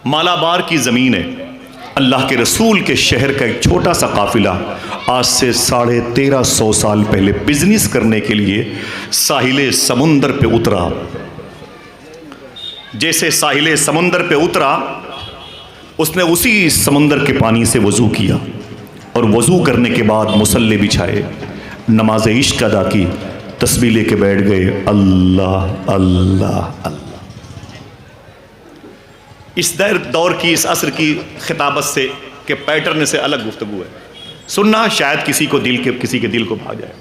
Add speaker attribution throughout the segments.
Speaker 1: مالابار کی زمین ہے، اللہ کے رسول کے شہر کا ایک چھوٹا سا قافلہ آج سے 1350 سال پہلے بزنس کرنے کے لیے ساحل سمندر پہ اترا۔ جیسے ساحل سمندر پہ اترا، اس نے اسی سمندر کے پانی سے وضو کیا، اور وضو کرنے کے بعد مصلی بچھائے، نماز عشق ادا کی، تسبیح لے کے بیٹھ گئے، اللہ اللہ اللہ۔ اس دور کی، اس عصر کی خطابت سے کہ پیٹرن سے الگ گفتگو ہے، سننا شاید کسی کے دل کو بھا جائے۔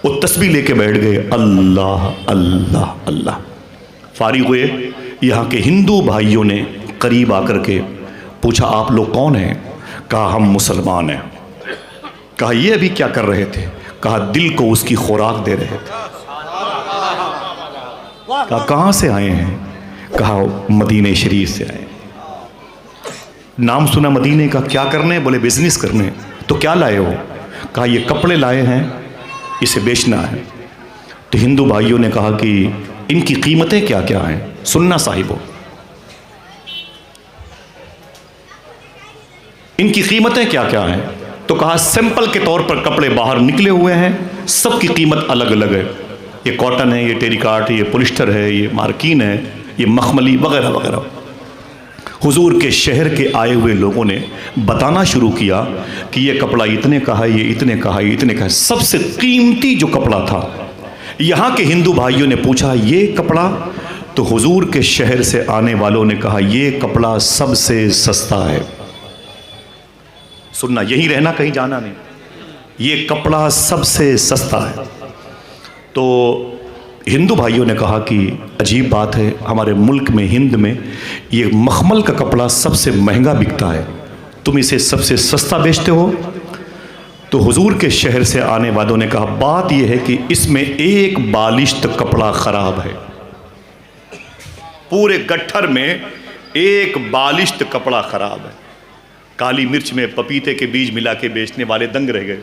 Speaker 1: وہ تسبیح لے کے بیٹھ گئے، اللہ اللہ اللہ۔ فارغ ہوئے، یہاں کے ہندو بھائیوں نے قریب آ کر کے پوچھا آپ لوگ کون ہیں؟ کہا ہم مسلمان ہیں۔ کہا یہ ابھی کیا کر رہے تھے؟ کہا دل کو اس کی خوراک دے رہے تھے۔ کہا کہاں سے آئے ہیں؟ کہا مدینہ شریف سے آئے۔ نام سنا مدینے کا، کیا کرنے؟ بولے بزنس کرنے۔ تو کیا لائے ہو؟ کہا یہ کپڑے لائے ہیں، اسے بیچنا ہے۔ تو ہندو بھائیوں نے کہا کہ ان کی قیمتیں کیا کیا ہیں؟ سننا صاحبو، ان کی قیمتیں کیا کیا ہیں؟ تو کہا سمپل کے طور پر کپڑے باہر نکلے ہوئے ہیں، سب کی قیمت الگ الگ ہے۔ یہ کاٹن ہے، یہ ٹیریکاٹ ہے، یہ پولسٹر ہے، یہ مارکین ہے، یہ مخملی وغیرہ وغیرہ۔ حضور کے شہر کے آئے ہوئے لوگوں نے بتانا شروع کیا کہ یہ کپڑا اتنے کا ہے، یہ اتنے کا ہے، یہ اتنے کا ہے۔ سب سے قیمتی جو کپڑا تھا، یہاں کے ہندو بھائیوں نے پوچھا یہ کپڑا؟ تو حضور کے شہر سے آنے والوں نے کہا یہ کپڑا سب سے سستا ہے۔ سننا، یہی رہنا، کہیں جانا نہیں۔ یہ کپڑا سب سے سستا ہے۔ تو ہندو بھائیوں نے کہا کہ عجیب بات ہے، ہمارے ملک میں، ہند میں، یہ مخمل کا کپڑا سب سے مہنگا بکتا ہے، تم اسے سب سے سستا بیچتے ہو؟ تو حضور کے شہر سے آنے والوں نے کہا بات یہ ہے کہ اس میں ایک بالشت کپڑا خراب ہے، پورے گٹھر میں ایک بالشت کپڑا خراب ہے۔ کالی مرچ میں پپیتے کے بیج ملا کے بیچنے والے دنگ رہ گئے،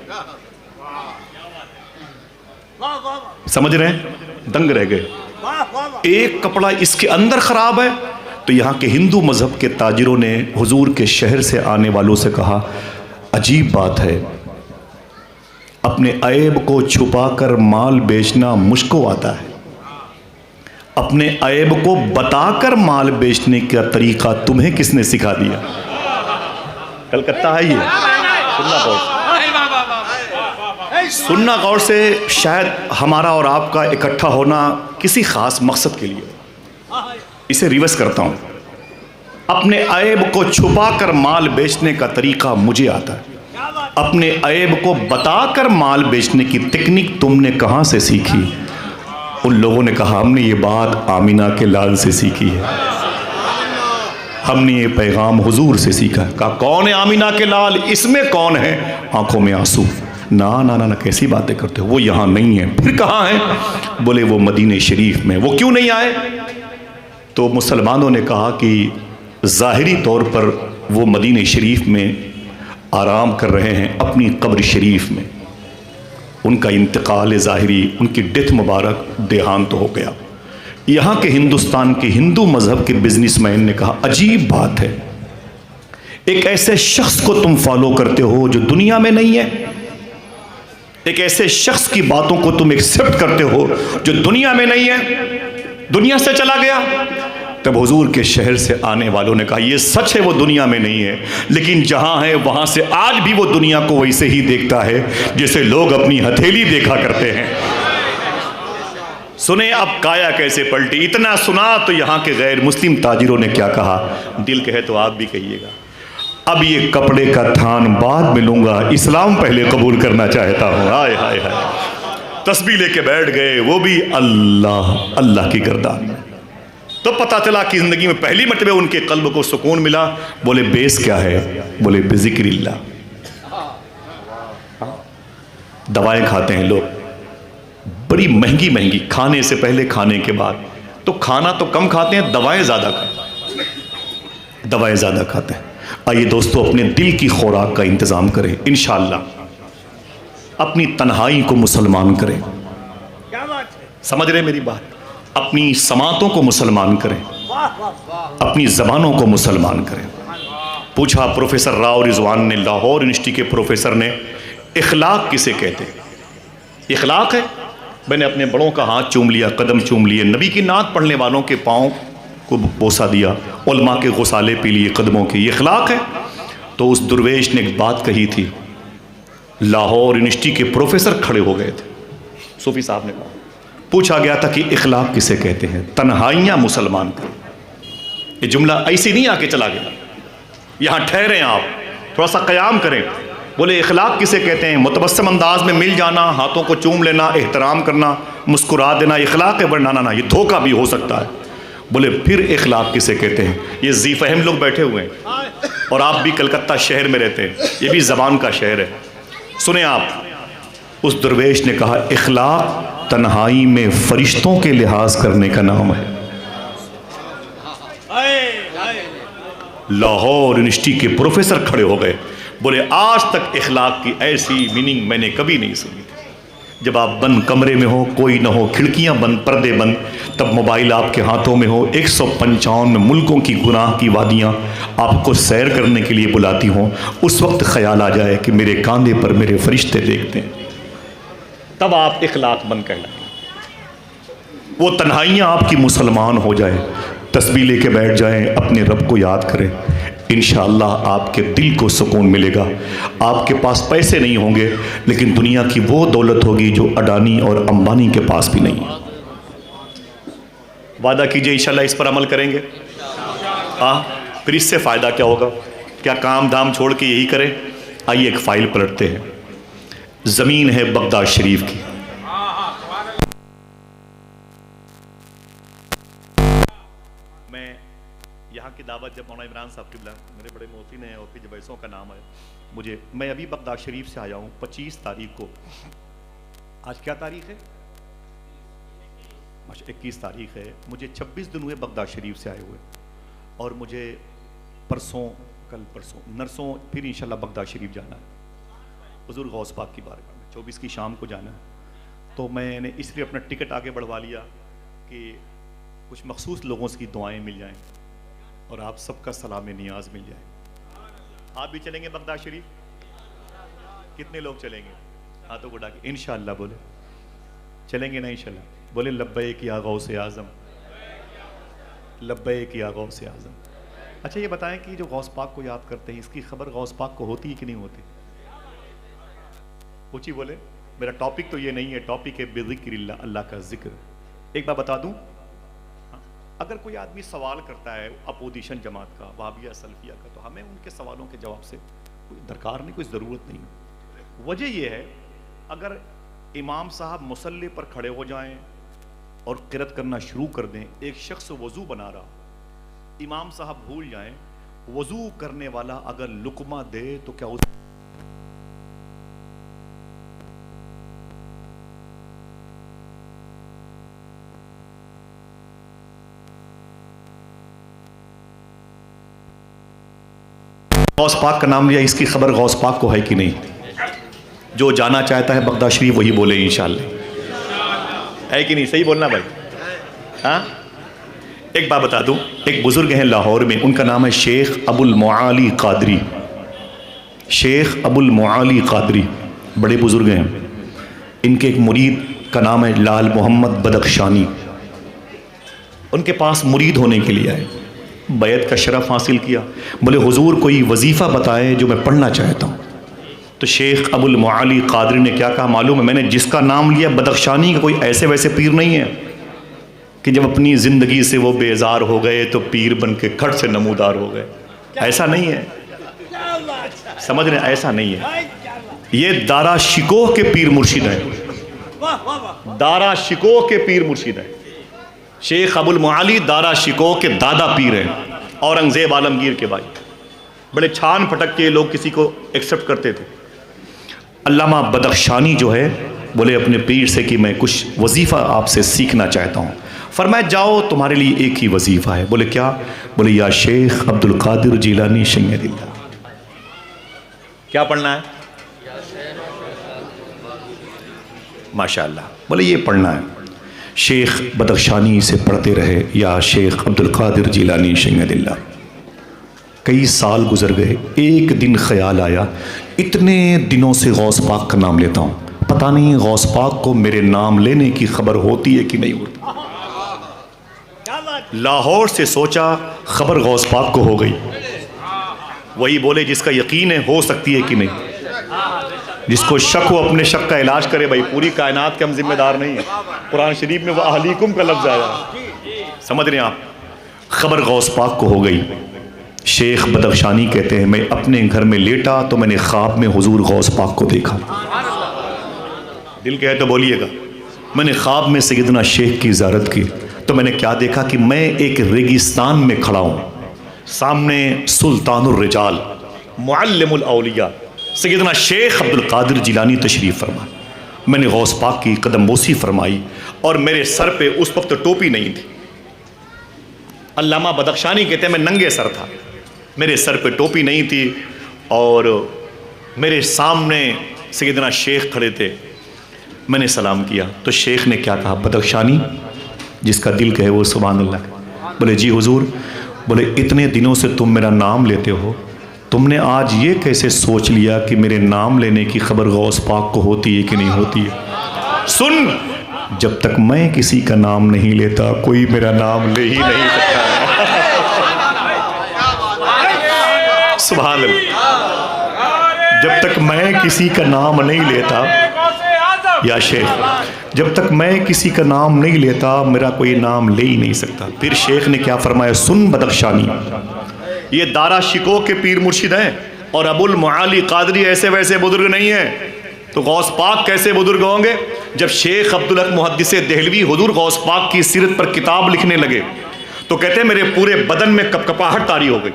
Speaker 1: سمجھ رہے ہیں؟ دنگ رہ گئے، ایک کپڑا اس کے اندر خراب ہے۔ تو یہاں کے ہندو مذہب کے تاجروں نے حضور کے شہر سے آنے والوں سے کہا عجیب بات ہے، اپنے عیب کو چھپا کر مال بیچنا مجھ کو آتا ہے، اپنے عیب کو بتا کر مال بیچنے کا طریقہ تمہیں کس نے سکھا دیا؟ کلکتہ ہے یہ، سننا غور سے۔ شاید ہمارا اور آپ کا اکٹھا ہونا کسی خاص مقصد کے لیے۔ اسے ریورس کرتا ہوں، اپنے عیب کو چھپا کر مال بیچنے کا طریقہ مجھے آتا ہے، اپنے عیب کو بتا کر مال بیچنے کی تکنیک تم نے کہاں سے سیکھی؟ ان لوگوں نے کہا ہم نے یہ بات آمینہ کے لال سے سیکھی ہے، ہم نے یہ پیغام حضور سے سیکھا ہے۔ کہا کون ہے آمینہ کے لال؟ اس میں کون ہے؟ آنکھوں میں آنسو، نا کیسی باتیں کرتے ہو، وہ یہاں نہیں ہے۔ پھر کہاں ہیں؟ بولے وہ مدینہ شریف میں۔ وہ کیوں نہیں آئے؟ تو مسلمانوں نے کہا کہ ظاہری طور پر وہ مدینہ شریف میں آرام کر رہے ہیں، اپنی قبر شریف میں، ان کا انتقال ظاہری، ان کی ڈیتھ مبارک، دیہانت ہو گیا۔ یہاں کے ہندوستان کے ہندو مذہب کے بزنس مین نے کہا عجیب بات ہے، ایک ایسے شخص کو تم فالو کرتے ہو جو دنیا میں نہیں ہے، ایک ایسے شخص کی باتوں کو تم ایکسپٹ کرتے ہو جو دنیا میں نہیں ہے، دنیا سے چلا گیا۔ تب حضور کے شہر سے آنے والوں نے کہا یہ سچ ہے وہ دنیا میں نہیں ہے، لیکن جہاں ہے وہاں سے آج بھی وہ دنیا کو ویسے ہی دیکھتا ہے جیسے لوگ اپنی ہتھیلی دیکھا کرتے ہیں۔ سنیں اب کایا کیسے پلٹی۔ اتنا سنا تو یہاں کے غیر مسلم تاجروں نے کیا کہا؟ دل کہے تو آپ بھی کہیے گا، اب یہ کپڑے کا تھان بعد میں لوں گا، اسلام پہلے قبول کرنا چاہتا ہوں۔ ہائے ہائے ہائے، تسبیح لے کے بیٹھ گئے، وہ بھی اللہ اللہ کی گردان میں۔ تو پتہ چلا کہ زندگی میں پہلی مرتبہ ان کے قلب کو سکون ملا۔ بولے بیس کیا ہے؟ بولے بذکر اللہ۔ دوائیں کھاتے ہیں لوگ، بڑی مہنگی مہنگی، کھانے سے پہلے، کھانے کے بعد۔ تو کھانا تو کم کھاتے ہیں، دوائیں زیادہ کھاتے ہیں، دوائیں زیادہ کھاتے ہیں۔ آئیے دوستو اپنے دل کی خوراک کا انتظام کریں، انشاءاللہ اپنی تنہائی کو مسلمان کریں۔ سمجھ رہے میری بات؟ اپنی سماعتوں کو مسلمان کریں، اپنی زبانوں کو مسلمان کریں۔ پوچھا پروفیسر راؤ رضوان نے، لاہور یونیورسٹی کے پروفیسر نے، اخلاق کسے کہتے ہیں؟ اخلاق ہے میں نے اپنے بڑوں کا ہاتھ چوم لیا، قدم چوم لیے، نبی کی نعت پڑھنے والوں کے پاؤں کو بوسہ دیا، علماء کے غسالے پی لیے قدموں کے، یہ اخلاق ہے؟ تو اس درویش نے ایک بات کہی تھی، لاہور یونیورسٹی کے پروفیسر کھڑے ہو گئے تھے، صوفی صاحب نے کہا، پوچھا گیا تھا کہ اخلاق کسے کہتے ہیں؟ تنہائیاں مسلمان کا۔ یہ جملہ ایسی نہیں آ کے چلا گیا، یہاں ٹھہریں، آپ تھوڑا سا قیام کریں۔ بولے اخلاق کسے کہتے ہیں؟ متبسم انداز میں مل جانا، ہاتھوں کو چوم لینا، احترام کرنا، مسکرا دینا اخلاق ہے؟ ورنہ نہ، یہ دھوکہ بھی ہو سکتا ہے۔ بولے پھر اخلاق کسے کہتے ہیں؟ یہ ذی فہم لوگ بیٹھے ہوئے ہیں، اور آپ بھی کلکتہ شہر میں رہتے ہیں، یہ بھی زبان کا شہر ہے۔ سنیں آپ، اس درویش نے کہا اخلاق تنہائی میں فرشتوں کے لحاظ کرنے کا نام ہے۔ لاہور یونیورسٹی کے پروفیسر کھڑے ہو گئے، بولے آج تک اخلاق کی ایسی میننگ میں نے کبھی نہیں سنی تھی۔ جب آپ بند کمرے میں ہو، کوئی نہ ہو، کھڑکیاں بند، پردے بند، تب موبائل آپ کے ہاتھوں میں ہو، 155 ملکوں کی گناہ کی وادیاں آپ کو سیر کرنے کے لیے بلاتی ہوں، اس وقت خیال آ جائے کہ میرے کاندھے پر میرے فرشتے دیکھتے ہیں، تب آپ اخلاق بند کہلائیں۔ وہ تنہائیاں آپ کی مسلمان ہو جائیں، تسبیح لے کے بیٹھ جائیں، اپنے رب کو یاد کریں، انشاءاللہ آپ کے دل کو سکون ملے گا۔ آپ کے پاس پیسے نہیں ہوں گے، لیکن دنیا کی وہ دولت ہوگی جو اڈانی اور امبانی کے پاس بھی نہیں ہے۔ وعدہ کیجئے انشاءاللہ اس پر عمل کریں گے؟ پھر اس سے فائدہ کیا ہوگا؟ کیا کام دھام چھوڑ کے یہی کریں؟ آئیے ایک فائل پلٹتے ہیں۔ زمین ہے بغداد شریف کی، میں یہاں کی دعوت جب مولانا عمران صاحب قبلہ میرے بڑے محسن ہیں اور پھر جب ایسوں کا نام ہے، میں ابھی بغداد شریف سے آیا ہوں 25 تاریخ کو۔ آج کیا تاریخ ہے؟ 21 تاریخ ہے۔ مجھے 26 دن ہوئے بغداد شریف سے آئے ہوئے، اور مجھے کل پرسوں نرسوں پھر انشاءاللہ بغداد شریف جانا ہے، حضور غوث پاک کی بارگاہ میں 24 کی شام کو جانا ہے۔ تو میں نے اس لیے اپنا ٹکٹ آگے بڑھوا لیا کہ کچھ مخصوص لوگوں کی دعائیں مل جائیں اور آپ سب کا سلام نیاز مل جائے۔ آپ بھی چلیں گے بغداد شریف؟ کتنے لوگ چلیں گے؟ ہاتھوں کو ڈاکے انشاءاللہ بولے، چلیں گے نا انشاءاللہ؟ بولے لبیک یا غوث اعظم، لبیک یا غوث اعظم۔ اچھا یہ بتائیں کہ جو غوث پاک کو یاد کرتے ہیں، اس کی خبر غوث پاک کو ہوتی ہے کہ نہیں ہوتی؟ پوچھی بولے۔ میرا ٹاپک تو یہ نہیں ہے، ٹاپک ہے بذکر اللہ، اللہ کا ذکر۔ ایک بات بتا دوں، اگر کوئی آدمی سوال کرتا ہے اپوزیشن جماعت کا، وہابیہ سلفیہ کا، تو ہمیں ان کے سوالوں کے جواب سے کوئی درکار نہیں، کوئی ضرورت نہیں۔ وجہ یہ ہے، اگر امام صاحب مصلی پر کھڑے ہو جائیں اور قرات کرنا شروع کر دیں، ایک شخص وضو بنا رہا، امام صاحب بھول جائیں، وضو کرنے والا اگر لقمہ دے تو کیا اس غوث پاک کا نام لیا، اس کی خبر غوث پاک کو ہے کہ نہیں؟ جو جانا چاہتا ہے بغداد شریف وہی بولے انشاءاللہ، ہے کہ نہیں؟ صحیح بولنا بھائی، ہاں؟ ایک بات بتا دوں، ایک بزرگ ہیں لاہور میں، ان کا نام ہے شیخ ابو المعالی قادری۔ شیخ ابو المعالی قادری بڑے بزرگ ہیں، ان کے ایک مرید کا نام ہے لال محمد بدخشانی۔ ان کے پاس مرید ہونے کے لیے آئے، بیعت کا شرف حاصل کیا، بولے حضور کوئی وظیفہ بتائے جو میں پڑھنا چاہتا ہوں۔ تو شیخ ابو المعالی قادری نے کیا کہا معلوم ہے؟ میں نے جس کا نام لیا بدخشانی کا کوئی ایسے ویسے پیر نہیں ہے کہ جب اپنی زندگی سے وہ بیزار ہو گئے تو پیر بن کے کھٹ سے نمودار ہو گئے، ایسا نہیں ہے، سمجھ رہے ہیں؟ ایسا نہیں ہے، یہ دارا شکوہ کے پیر مرشد ہیں، دارا شکوہ کے پیر مرشد ہیں۔ شیخ ابو المعالی دارا شکوہ کے دادا پیر ہیں، اورنگزیب عالمگیر کے بھائی، بڑے چھان پھٹک کے لوگ کسی کو ایکسپٹ کرتے تھے۔ علامہ بدخشانی جو ہے بولے اپنے پیر سے کہ میں کچھ وظیفہ آپ سے سیکھنا چاہتا ہوں۔ فرمایا جاؤ تمہارے لیے ایک ہی وظیفہ ہے۔ بولے کیا؟ بولے یا شیخ عبد القادر جیلانی شید اللہ۔ کیا پڑھنا ہے؟ ماشاءاللہ، بولے یہ پڑھنا ہے، شیخ بدخشانی سے پڑھتے رہے یا شیخ عبد القادر جیلانی شہید اللہ. کئی سال گزر گئے. ایک دن خیال آیا اتنے دنوں سے غوث پاک کا نام لیتا ہوں, پتہ نہیں غوث پاک کو میرے نام لینے کی خبر ہوتی ہے کہ نہیں ہوتی. لاہور سے سوچا خبر غوث پاک کو ہو گئی. وہی بولے جس کا یقین ہے ہو سکتی ہے کہ نہیں. جس کو شک ہو اپنے شک کا علاج کرے. بھائی پوری کائنات کے ہم ذمہ دار نہیں ہیں. قرآن شریف میں وَأَهْلِكُمْ کا لفظ آیا, سمجھ رہے ہیں آپ. خبر غوث پاک کو ہو گئی. شیخ بدخشانی کہتے ہیں میں اپنے گھر میں لیٹا تو میں نے خواب میں حضور غوث پاک کو دیکھا. دل کہے تو بولیے گا. میں نے خواب میں سیدنا شیخ کی زیارت کی تو میں نے کیا دیکھا کہ میں ایک ریگستان میں کھڑا ہوں, سامنے سلطان الرجال معلم الاولیاء سیدنا شیخ عبد القادر جیلانی تشریف فرما. میں نے غوث پاک کی قدم بوسی فرمائی اور میرے سر پہ اس وقت ٹوپی نہیں تھی. علامہ بدخشانی کہتے ہیں میں ننگے سر تھا, میرے سر پہ ٹوپی نہیں تھی اور میرے سامنے سیدنا شیخ کھڑے تھے. میں نے سلام کیا تو شیخ نے کیا کہا, بدخشانی, جس کا دل کہے وہ سبحان اللہ. بولے جی حضور. بولے اتنے دنوں سے تم میرا نام لیتے ہو, تم نے آج یہ کیسے سوچ لیا کہ میرے نام لینے کی خبر غوث پاک کو ہوتی ہے کہ نہیں ہوتی ہے. سن, جب تک میں کسی کا نام نہیں لیتا کوئی میرا نام لے ہی نہیں سکتا. سبحان اللہ. جب تک میں کسی کا نام نہیں لیتا یا شیخ, جب تک میں کسی کا نام نہیں لیتا میرا کوئی نام لے ہی نہیں سکتا. پھر شیخ نے کیا فرمایا, سن بدخشانی, یہ دارا شکو کے پیر مرشد ہیں اور ابو المعالی قادری ایسے ویسے بزرگ نہیں ہیں. تو غوث پاک کیسے بزرگ ہوں گے؟ جب شیخ عبدالحق محدث دہلوی حضور غوث پاک کی سیرت پر کتاب لکھنے لگے تو کہتے ہیں میرے پورے بدن میں کپکپاہٹ طاری ہو گئی.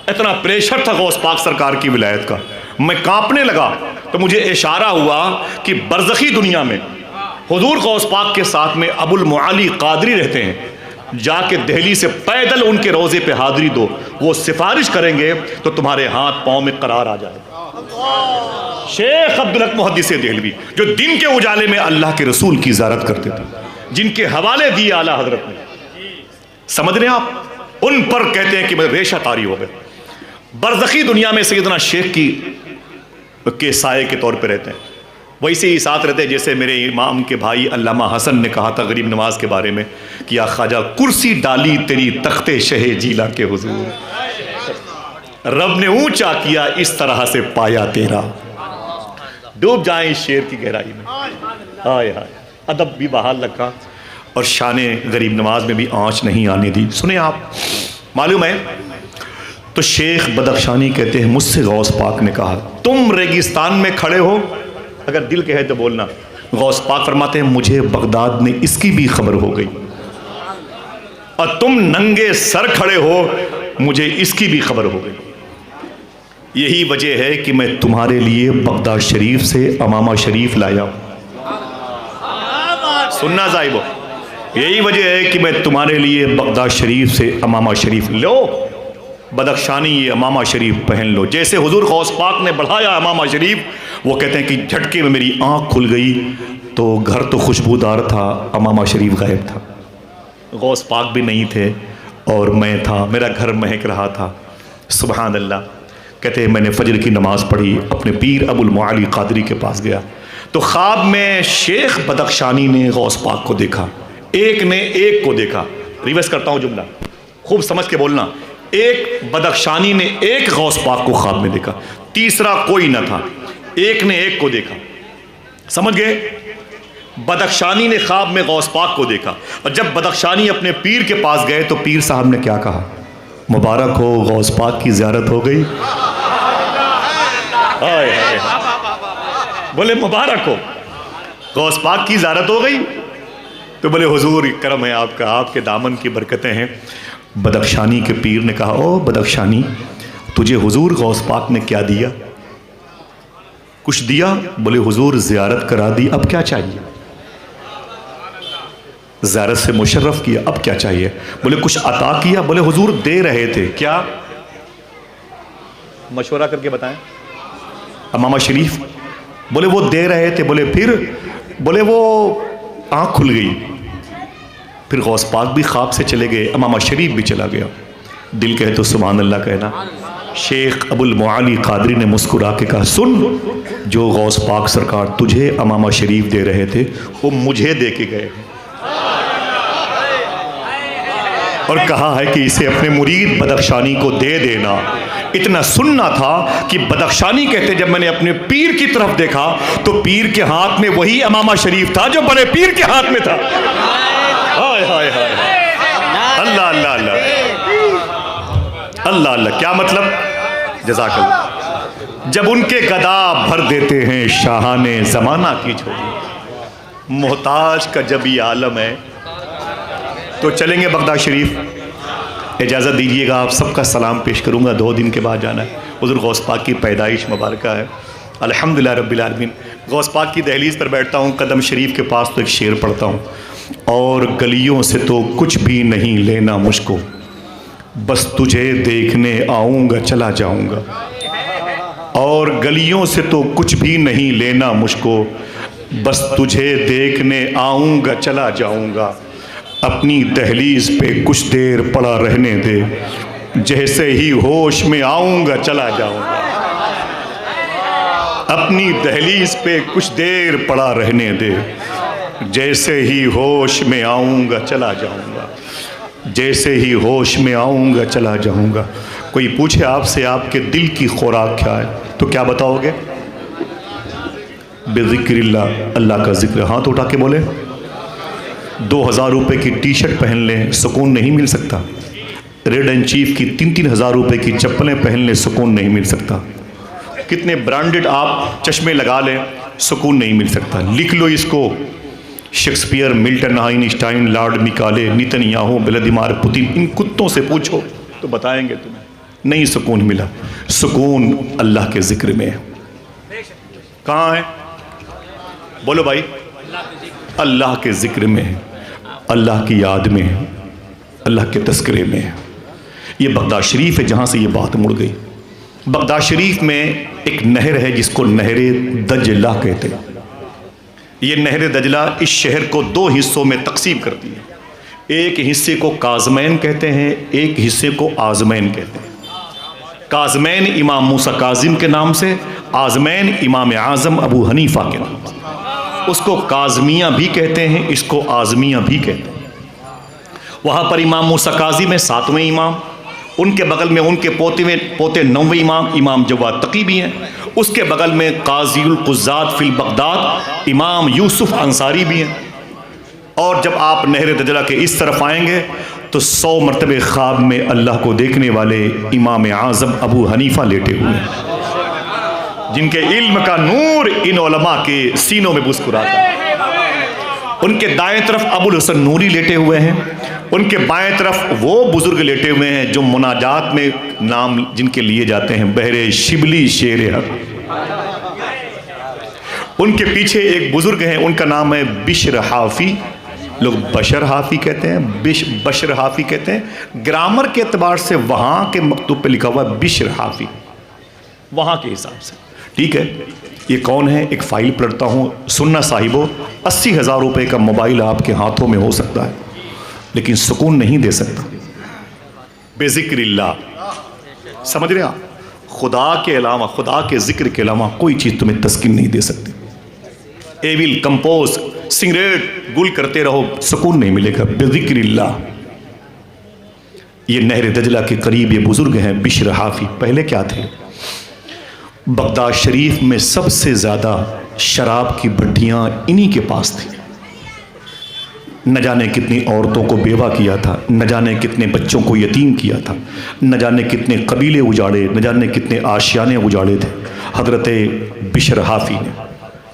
Speaker 1: اتنا پریشر تھا غوث پاک سرکار کی ولایت کا, میں کانپنے لگا. تو مجھے اشارہ ہوا کہ برزخی دنیا میں حضور غوث پاک کے ساتھ میں ابو المعالی قادری رہتے ہیں, جا کے دہلی سے پیدل ان کے روضے پہ حاضری دو, وہ سفارش کریں گے تو تمہارے ہاتھ پاؤں میں قرار آ جائے گا. شیخ عبدالحق محدث دہلوی جو دن کے اجالے میں اللہ کے رسول کی زیارت کرتے تھے, جن کے حوالے دیے اعلیٰ حضرت نے, سمجھ رہے ہیں آپ, ان پر کہتے ہیں کہ میں ریشہ طاری ہو گئے. برزخی دنیا میں سیدنا شیخ کے سائے کے طور پہ رہتے ہیں, ویسے ہی ساتھ رہتے ہیں جیسے میرے امام کے بھائی علامہ حسن نے کہا تھا غریب نواز کے بارے میں کہ یا خواجہ کرسی ڈالی تیری تخت شہ جیلا کے حضور, رب نے اونچا کیا اس طرح سے پایا تیرا. ڈوب جائیں اس شعر کی گہرائی میں. ہائے ہائے, ادب بھی بحال رکھا اور شان غریب نواز میں بھی آنچ نہیں آنے دی. سنیں آپ, معلوم ہے تو شیخ بدخشانی کہتے ہیں مجھ سے غوث پاک نے کہا تم ریگستان میں کھڑے ہو, اگر دل کہے تو بولنا. غوث پاک فرماتے ہیں مجھے بغداد میں اس کی بھی خبر ہو گئی, اور تم ننگے سر کھڑے ہو مجھے اس کی بھی خبر ہو گئی. یہی وجہ ہے کہ میں تمہارے لیے بغداد شریف سے امامہ شریف لایا ہوں. سننا صاحبو, یہی وجہ ہے کہ میں تمہارے لیے بغداد شریف سے امامہ شریف لو. بدخشانی یہ امامہ شریف پہن لو. جیسے حضور غوث پاک نے بڑھایا امامہ شریف, وہ کہتے ہیں کہ جھٹکے میں میری آنکھ کھل گئی تو گھر تو خوشبودار تھا, امامہ شریف غائب تھا. غوث پاک بھی نہیں تھے اور میں تھا, میرا گھر مہک رہا تھا. سبحان اللہ. کہتے ہیں میں نے فجر کی نماز پڑھی, اپنے پیر ابو المعالی قادری کے پاس گیا تو خواب میں شیخ بدخشانی نے غوث پاک کو دیکھا, ایک نے ایک کو دیکھا. ریورس کرتا ہوں جملہ, خوب سمجھ کے بولنا. ایک بدخشانی نے ایک غوث پاک کو خواب میں دیکھا, تیسرا کوئی نہ تھا, ایک نے ایک کو دیکھا. سمجھ گئے؟ بدخشانی نے خواب میں غوث پاک کو دیکھا, اور جب بدخشانی اپنے پیر کے پاس گئے تو پیر صاحب نے کیا کہا, مبارک ہو غوث پاک کی زیارت ہو گئی. بولے مبارک ہو غوث پاک کی زیارت ہو گئی. تو بولے حضور کرم ہے آپ کا, آپ کے دامن کی برکتیں ہیں. بدخشانی کے پیر نے کہا او بدخشانی, تجھے حضور غوث پاک نے کیا دیا, کچھ دیا؟ بولے حضور زیارت کرا دی, اب کیا چاہیے؟ زیارت سے مشرف کیا, اب کیا چاہیے؟ بولے کچھ عطا کیا؟ بولے حضور دے رہے تھے. کیا؟ مشورہ کر کے بتائیں. امامہ شریف. بولے وہ دے رہے تھے. بولے پھر؟ بولے وہ آنکھ کھل گئی. پھر غوث پاک بھی خواب سے چلے گئے، امامہ شریف بھی چلا گیا. دل کہے تو سبحان اللہ کہنا. شیخ ابو المعالی قادری نے مسکرا کے کہا سن، جو غوث پاک سرکار تجھے امامہ شریف دے رہے تھے وہ مجھے دے کے گئے، اور کہا ہے کہ اسے اپنے مرید بدخشانی کو دے دینا. اتنا سننا تھا کہ بدخشانی کہتے جب میں نے اپنے پیر کی طرف دیکھا تو پیر کے ہاتھ میں وہی امامہ شریف تھا جو بڑے پیر کے ہاتھ میں تھا. ہائے ہائے ہائے، اللہ اللہ اللہ اللہ اللہ. کیا مطلب؟ جزاک اللہ. جب ان کے گدا بھر دیتے ہیں شاہان زمانہ کی جھولی، محتاج کا جب یہ عالم ہے. تو چلیں گے بغداد شریف. اجازت دیجئے گا آپ سب کا سلام پیش کروں گا، 2 دن کے بعد جانا ہے. حضور غوث پاک کی پیدائش مبارکہ ہے. الحمدللہ رب العالمین. غوث پاک کی دہلیز پر بیٹھتا ہوں، قدم شریف کے پاس تو ایک شعر پڑھتا ہوں. اور گلیوں سے تو کچھ بھی نہیں لینا مجھ کو، بس تجھے دیکھنے آؤں گا چلا جاؤں گا. اور گلیوں سے تو کچھ بھی نہیں لینا مجھ کو، بس تجھے دیکھنے آؤں گا چلا جاؤں گا. اپنی دہلیز پہ کچھ دیر پڑا رہنے دے، جیسے ہی ہوش میں آؤں گا چلا جاؤں گا. اپنی دہلیز پہ کچھ دیر پڑا رہنے دے، جیسے ہی ہوش میں آؤں گا چلا جاؤں گا. جیسے ہی ہوش میں آؤں گا چلا جاؤں گا. کوئی پوچھے آپ سے آپ کے دل کی خوراک کیا ہے تو کیا بتاؤ گے؟ بذکر اللہ، اللہ کا ذکر. ہاتھ اٹھا کے بولے. 2000 روپے کی ٹی شرٹ پہن لیں سکون نہیں مل سکتا. ریڈ اینڈ چیف کی 3,000 روپے کی چپلیں پہن لیں سکون نہیں مل سکتا. کتنے برانڈڈ آپ چشمے لگا لیں سکون نہیں مل سکتا. لکھ لو اس کو. Shakespeare, Milton, Einstein, Lord Macaulay, Netanyahu, Vladimir Putin, ان کتوں سے پوچھو تو بتائیں گے تمہیں نہیں سکون ملا. سکون اللہ کے ذکر میں ہے. کہاں ہے؟ بولو بھائی. اللہ کے ذکر میں ہے، اللہ کی یاد میں ہے، اللہ کے تذکرے میں ہے. یہ بغداد شریف ہے جہاں سے یہ بات مڑ گئی. بغداد شریف میں ایک نہر ہے جس کو نہر دجلہ کہتے ہیں. یہ نہر دجلہ اس شہر کو 2 حصوں میں تقسیم کرتی ہے. ایک حصے کو کاظمین کہتے ہیں، ایک حصے کو آزمین کہتے ہیں. کاظمین امام موسیٰ کاظم کے نام سے، آزمین امام اعظم ابو حنیفہ کے نام سے. اس کو کاظمیہ بھی کہتے ہیں، اس کو آزمیہ بھی کہتے ہیں. وہاں پر امام موسیٰ کاظم ہے 7ویں امام. ان کے بغل میں ان کے پوتے 9ویں امام امام جواد تقی بھی ہیں. اس کے بغل میں قاضی القضات فی البغداد امام یوسف انصاری بھی ہیں. اور جب آپ نہر دجلہ کے اس طرف آئیں گے تو 100 مرتبہ خواب میں اللہ کو دیکھنے والے امام اعظم ابو حنیفہ لیٹے ہوئے ہیں، جن کے علم کا نور ان علماء کے سینوں میں مسکراتا ہے. ان کے دائیں طرف ابو الحسن نوری لیٹے ہوئے ہیں. ان کے بائیں طرف وہ بزرگ لیٹے ہوئے ہیں جو مناجات میں نام جن کے لیے جاتے ہیں بحر شبلی شیر حق. ان کے پیچھے ایک بزرگ ہیں، ان کا نام ہے بشر حافی. لوگ بشر حافی کہتے ہیں، بشر حافی کہتے ہیں. گرامر کے اعتبار سے وہاں کے مکتوب پہ لکھا ہوا ہے بشر حافی، وہاں کے حساب سے. ٹھیک ہے. یہ کون ہے؟ ایک فائل پڑھتا ہوں. سننا صاحبو، 80,000 روپے کا موبائل آپ کے ہاتھوں میں ہو سکتا ہے لیکن سکون نہیں دے سکتا. بے ذکر اللہ، سمجھ رہے آپ؟ خدا کے علاوہ، خدا کے ذکر کے علاوہ کوئی چیز تمہیں تسکین نہیں دے سکتی. ایول، کمپوز، سگریٹ، گل کرتے رہو سکون نہیں ملے گا. بے ذکر اللہ. یہ نہر دجلہ کے قریب یہ بزرگ ہیں بشر حافی. پہلے کیا تھے؟ بغداد شریف میں سب سے زیادہ شراب کی بھٹیاں انہی کے پاس تھی. نہ جانے کتنی عورتوں کو بیوہ کیا تھا، نہ جانے کتنے بچوں کو یتیم کیا تھا، نہ جانے کتنے قبیلے اجاڑے، نہ جانے کتنے آشیانے اجاڑے تھے. حضرت بشر حافی نے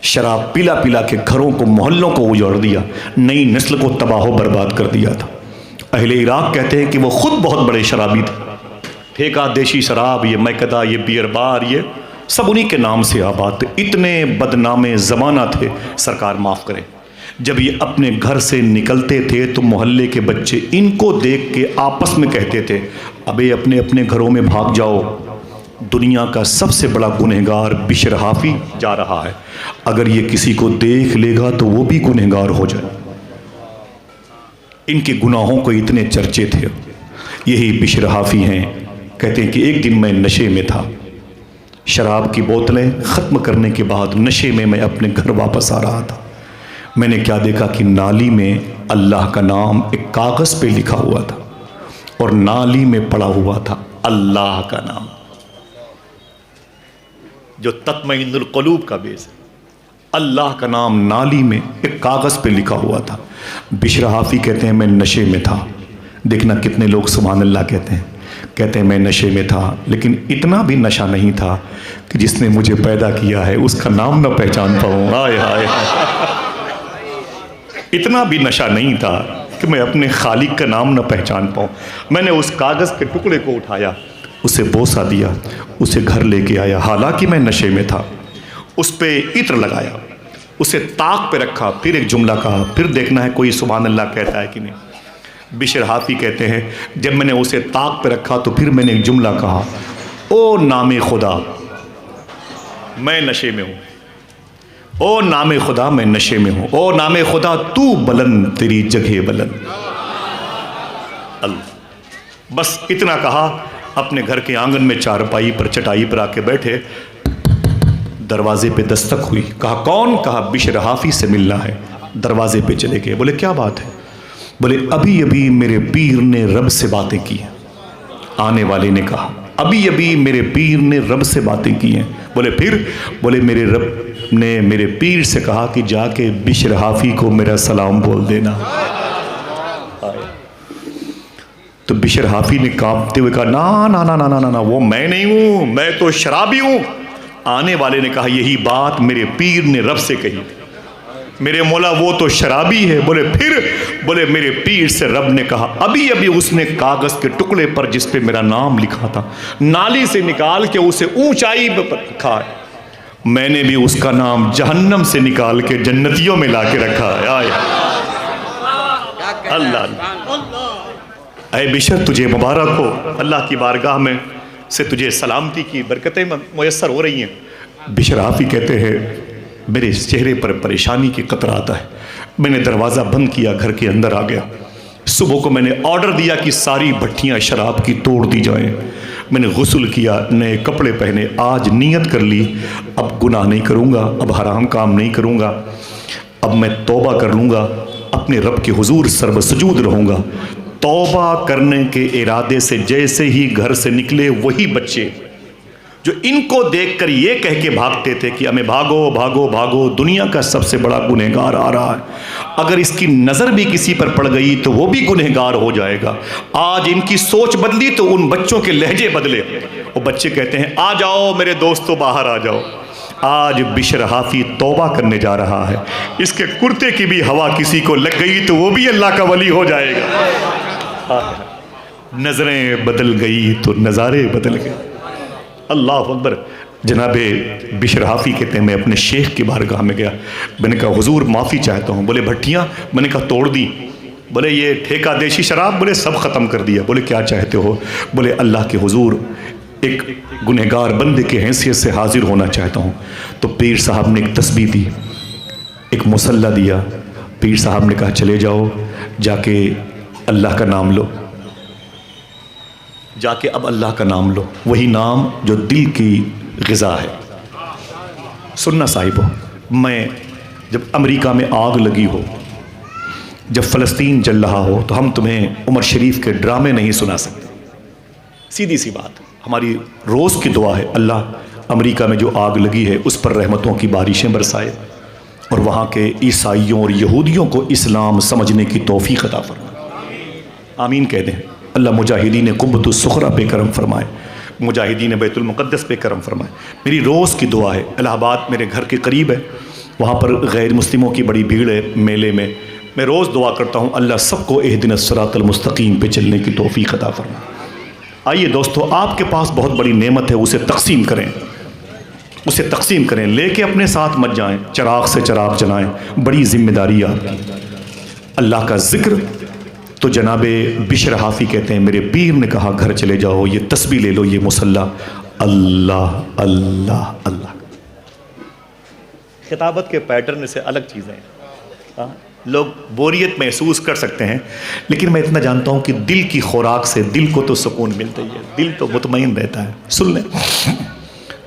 Speaker 1: شراب پلا پلا کے گھروں کو، محلوں کو اجاڑ دیا، نئی نسل کو تباہ و برباد کر دیا تھا. اہل عراق کہتے ہیں کہ وہ خود بہت بڑے شرابی تھے. ٹھیکہ دیشی شراب، یہ میکدہ، یہ بیئر بار، یہ سب انہی کے نام سے آباد تھے. اتنے بدنام زمانہ تھے، سرکار معاف کرے. جب یہ اپنے گھر سے نکلتے تھے تو محلے کے بچے ان کو دیکھ کے آپس میں کہتے تھے ابے اپنے اپنے گھروں میں بھاگ جاؤ، دنیا کا سب سے بڑا گنہگار بشر حافی جا رہا ہے، اگر یہ کسی کو دیکھ لے گا تو وہ بھی گنہگار ہو جائے. ان کے گناہوں کو اتنے چرچے تھے. یہی بشر حافی ہیں. کہتے ہیں کہ ایک دن میں نشے میں تھا. شراب کی بوتلیں ختم کرنے کے بعد نشے میں اپنے گھر واپس آ رہا تھا. میں نے کیا دیکھا کہ نالی میں اللہ کا نام ایک کاغذ پہ لکھا ہوا تھا اور نالی میں پڑا ہوا تھا اللہ کا نام، جو تطمئن القلوب کا بیس ہے. اللہ کا نام نالی میں ایک کاغذ پہ لکھا ہوا تھا. بشر حافی کہتے ہیں میں نشے میں تھا. دیکھنا کتنے لوگ سبحان اللہ کہتے ہیں. کہتے ہیں میں نشے میں تھا، لیکن اتنا بھی نشہ نہیں تھا کہ جس نے مجھے پیدا کیا ہے اس کا نام نہ پہچان پاؤں. ہائے ہائے ہائے. اتنا بھی نشہ نہیں تھا کہ میں اپنے خالق کا نام نہ پہچان پاؤں. میں نے اس کاغذ کے ٹکڑے کو اٹھایا، اسے بوسہ دیا، اسے گھر لے کے آیا. حالانکہ میں نشے میں تھا. اس پہ عطر لگایا، اسے طاق پہ رکھا، پھر ایک جملہ کہا. پھر دیکھنا ہے کوئی سبحان اللہ کہتا ہے کہ نہیں. بشر حافی کہتے ہیں جب میں نے اسے طاق پہ رکھا تو پھر میں نے ایک جملہ کہا، او نام خدا میں نشے میں ہوں، او نام خدا میں نشے میں ہوں، او نام خدا تو بلند تیری جگہ بلند. اللہ بس اتنا کہا. اپنے گھر کے آنگن میں چارپائی پر چٹائی پر آ کے بیٹھے. دروازے پہ دستک ہوئی. کہا کون؟ کہا بشر حافی سے ملنا ہے. دروازے پہ چلے گئے. بولے کیا بات ہے؟ بولے ابھی ابھی میرے پیر نے رب سے باتیں کی ہیں. آنے والے نے کہا ابھی ابھی میرے پیر نے رب سے باتیں کی ہیں. بولے پھر؟ بولے میرے رب نے میرے پیر سے کہا کہ جا کے بشر حافی کو میرا سلام بول دینا. تو بشر حافی نے کانپتے ہوئے کہا نا نا نا نا نا نا وہ میں نہیں ہوں، میں تو شرابی ہوں. آنے والے نے کہا یہی بات میرے پیر نے رب سے کہی، میرے مولا وہ تو شرابی ہے. بولے پھر؟ بولے میرے پیر سے رب نے کہا ابھی ابھی اس نے کاغذ کے ٹکڑے پر جس پہ میرا نام لکھا تھا نالی سے نکال کے اسے اونچائی پر رکھا ہے. میں نے بھی اس کا نام جہنم سے نکال کے جنتیوں میں لا کے رکھا ہے. اللہ اے بشر تجھے مبارک ہو. اللہ کی بارگاہ میں سے تجھے سلامتی کی برکتیں میسر ہو رہی ہیں. بشر حافی کہتے ہیں میرے چہرے پر پریشانی کی قطرات ہے. میں نے دروازہ بند کیا، گھر کے اندر آ گیا. صبح کو میں نے آرڈر دیا کہ ساری بھٹیاں شراب کی توڑ دی جائیں. میں نے غسل کیا، نئے کپڑے پہنے. آج نیت کر لی اب گناہ نہیں کروں گا، اب حرام کام نہیں کروں گا، اب میں توبہ کر لوں گا، اپنے رب کے حضور سرب سجود رہوں گا. توبہ کرنے کے ارادے سے جیسے ہی گھر سے نکلے وہی بچے جو ان کو دیکھ کر یہ کہہ کے بھاگتے تھے کہ ہمیں بھاگو بھاگو بھاگو، دنیا کا سب سے بڑا گنہگار آ رہا ہے، اگر اس کی نظر بھی کسی پر پڑ گئی تو وہ بھی گنہگار ہو جائے گا. آج ان کی سوچ بدلی تو ان بچوں کے لہجے بدلے. وہ بچے کہتے ہیں آ جاؤ میرے دوستو باہر آ جاؤ. آج بشر حافی توبہ کرنے جا رہا ہے. اس کے کرتے کی بھی ہوا کسی کو لگ گئی تو وہ بھی اللہ کا ولی ہو جائے گا. نظریں بدل گئی تو نظارے بدل گئے. اللہ اکبر. جناب بشر حافی کہتے ہیں میں اپنے شیخ کی بارگاہ میں گیا. میں نے کہا حضور معافی چاہتا ہوں. بولے بھٹیاں؟ میں نے کہا توڑ دی. بولے یہ ٹھیکہ دیشی شراب؟ بولے سب ختم کر دیا. بولے کیا چاہتے ہو؟ بولے اللہ کے حضور ایک گنہگار بندے کے حیثیت سے حاضر ہونا چاہتا ہوں. تو پیر صاحب نے ایک تسبیح دی، ایک مصلی دیا. پیر صاحب نے کہا چلے جاؤ، جا کے اللہ کا نام لو، جا کے اب اللہ کا نام لو، وہی نام جو دل کی غذا ہے. سننا صاحب ہو، میں جب امریکہ میں آگ لگی ہو، جب فلسطین جل رہا ہو، تو ہم تمہیں عمر شریف کے ڈرامے نہیں سنا سکتے. سیدھی سی بات. ہماری روز کی دعا ہے اللہ امریکہ میں جو آگ لگی ہے اس پر رحمتوں کی بارشیں برسائے اور وہاں کے عیسائیوں اور یہودیوں کو اسلام سمجھنے کی توفیق عطا فرمائے. آمین کہہ دیں. اللہ مجاہدین قبۃ الصخرہ پہ کرم فرمائے، مجاہدین بیت المقدس پہ کرم فرمائے. میری روز کی دعا ہے. الہ آباد میرے گھر کے قریب ہے، وہاں پر غیر مسلموں کی بڑی بھیڑ ہے میلے میں. میں روز دعا کرتا ہوں اللہ سب کو اہدنا الصراط المستقیم پہ چلنے کی توفیق عطا فرمائے. آئیے دوستو، آپ کے پاس بہت بڑی نعمت ہے، اسے تقسیم کریں، اسے تقسیم کریں. لے کے اپنے ساتھ مت جائیں، چراغ سے چراغ جلائیں. بڑی ذمہ داری ہے آپ کی. اللہ کا ذکر تو جناب بشر حافی کہتے ہیں میرے پیر نے کہا گھر چلے جاؤ، یہ تسبیح لے لو، یہ مصلی اللہ اللہ اللہ. خطابت کے پیٹرن سے الگ چیزیں ہیں. لوگ بوریت محسوس کر سکتے ہیں، لیکن میں اتنا جانتا ہوں کہ دل کی خوراک سے دل کو تو سکون ملتا ہی ہے، دل تو مطمئن رہتا ہے۔ سن لیں،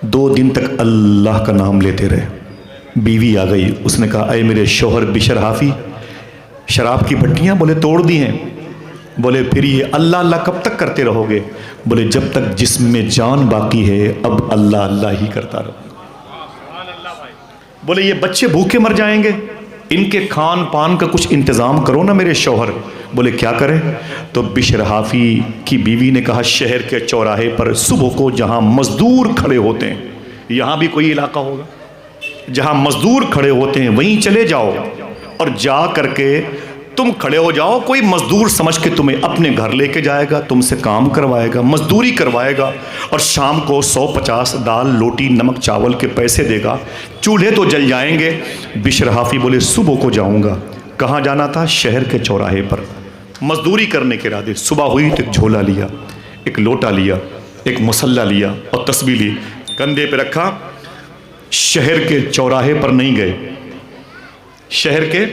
Speaker 1: 2 دن تک اللہ کا نام لیتے رہے۔ بیوی آ گئی، اس نے کہا اے میرے شوہر بشر حافی، شراب کی بھٹیاں بولے توڑ دی ہیں۔ بولے پھر یہ اللہ اللہ کب تک کرتے رہو گے؟ بولے جب تک جسم میں جان باقی ہے اب اللہ اللہ ہی کرتا رہو۔ بولے یہ بچے بھوکے مر جائیں گے، ان کے کھان پان کا کچھ انتظام کرو نا میرے شوہر۔ بولے کیا کریں؟ تو بشر حافی کی بیوی نے کہا شہر کے چوراہے پر صبح کو جہاں مزدور کھڑے ہوتے ہیں، یہاں بھی کوئی علاقہ ہوگا جہاں مزدور کھڑے ہوتے ہیں، وہیں چلے جاؤ اور جا کر کے تم کھڑے ہو جاؤ، کوئی مزدور سمجھ کے تمہیں اپنے گھر لے کے جائے گا، تم سے کام کروائے گا، مزدوری کروائے گا، اور شام کو 150 دال روٹی نمک چاول کے پیسے دے گا، چولہے تو جل جائیں گے۔ بشر حافی بولے صبح کو جاؤں گا۔ کہاں جانا تھا؟ شہر کے چوراہے پر مزدوری کرنے کے ارادے۔ صبح ہوئی تو ایک جھولا لیا، ایک لوٹا لیا، ایک مسلح لیا اور تسبیح لی، کندھے پہ رکھا۔ شہر کے چوراہے پر نہیں گئے، شہر کے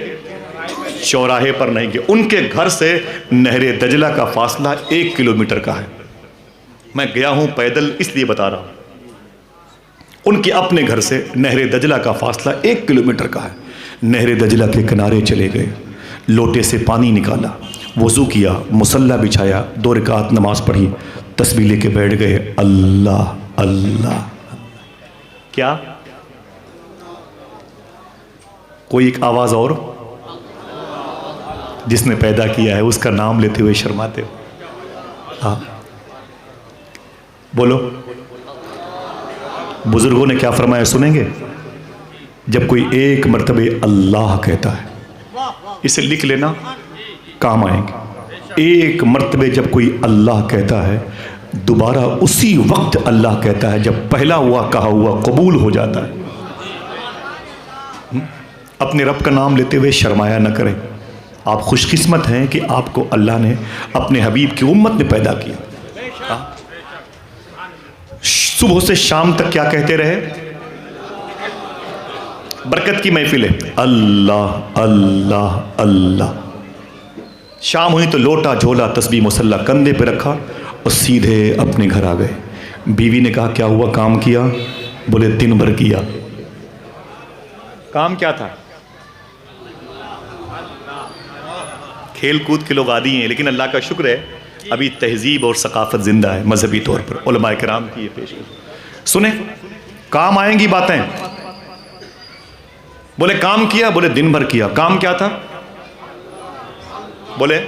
Speaker 1: چوراہے پر نہیں گئے، ان کے گھر سے نہر دجلہ کا فاصلہ 1 کلومیٹر کا ہے۔ میں گیا ہوں پیدل اس لیے بتا رہا ہوں، ان کے اپنے گھر سے نہر دجلہ کا فاصلہ 1 کلومیٹر کا ہے۔ نہر دجلہ کے کنارے چلے گئے، لوٹے سے پانی نکالا، وضو کیا، مصلی بچھایا، 2 رکعت نماز پڑھی، تسبیح لے کے بیٹھ گئے۔ اللہ اللہ، کیا کوئی ایک آواز اور؟ جس نے پیدا کیا ہے اس کا نام لیتے ہوئے شرماتے ہو؟ ہاں بولو۔ بزرگوں نے کیا فرمایا سنیں گے؟ جب کوئی ایک مرتبہ اللہ کہتا ہے، اسے لکھ لینا، کام آئیں گے۔ ایک مرتبہ جب کوئی اللہ کہتا ہے، دوبارہ اسی وقت اللہ کہتا ہے جب پہلا ہوا کہا ہوا قبول ہو جاتا ہے۔ اپنے رب کا نام لیتے ہوئے شرمایا نہ کریں۔ آپ خوش قسمت ہیں کہ آپ کو اللہ نے اپنے حبیب کی امت میں پیدا کیا۔ صبح سے شام تک کیا کہتے رہے؟ برکت کی محفل ہے، اللہ اللہ اللہ۔ شام ہوئی تو لوٹا جھولا تسبیح مصلی کندھے پہ رکھا اور سیدھے اپنے گھر آ گئے۔ بیوی نے کہا کیا ہوا، کام کیا؟ بولے دن بھر کیا۔ کام کیا تھا؟ کھیل کود کے لوگ عادی ہیں، لیکن اللہ کا شکر ہے ابھی تہذیب اور ثقافت زندہ ہے مذہبی طور پر۔ علماء کرام کی یہ پیشکش سنیں، کام آئیں گی باتیں۔ بولے کام کیا؟ بولے دن بھر کیا۔ کام کیا تھا؟ بولے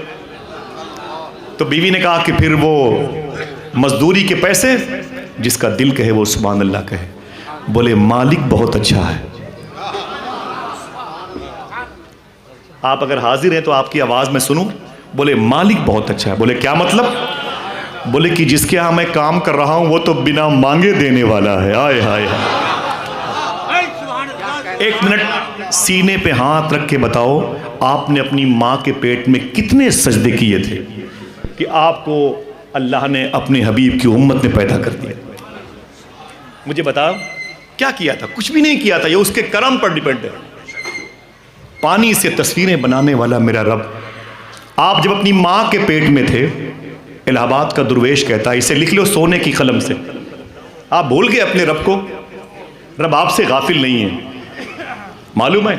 Speaker 1: تو بیوی نے کہا کہ پھر وہ مزدوری کے پیسے، جس کا دل کہے وہ سبحان اللہ کہے۔ بولے مالک بہت اچھا ہے۔ آپ اگر حاضر ہیں تو آپ کی آواز میں سنوں۔ بولے مالک بہت اچھا ہے۔ بولے کیا مطلب؟ بولے کہ جس کے ہاں میں کام کر رہا ہوں وہ تو بنا مانگے دینے والا ہے۔ آئے ہائے ہائے۔ 1 منٹ سینے پہ ہاتھ رکھ کے بتاؤ، آپ نے اپنی ماں کے پیٹ میں کتنے سجدے کیے تھے کہ آپ کو اللہ نے اپنے حبیب کی امت میں پیدا کر دیا؟ مجھے بتاؤ کیا کیا تھا؟ کچھ بھی نہیں کیا تھا، یہ اس کے کرم پر ڈیپینڈ ہے۔ پانی سے تصویریں بنانے والا میرا رب، آپ جب اپنی ماں کے پیٹ میں تھے، الہ آباد کا درویش کہتا ہے، اسے لکھ لو سونے کی قلم سے، آپ بھول گئے اپنے رب کو؟ رب آپ سے غافل نہیں ہے، معلوم ہے؟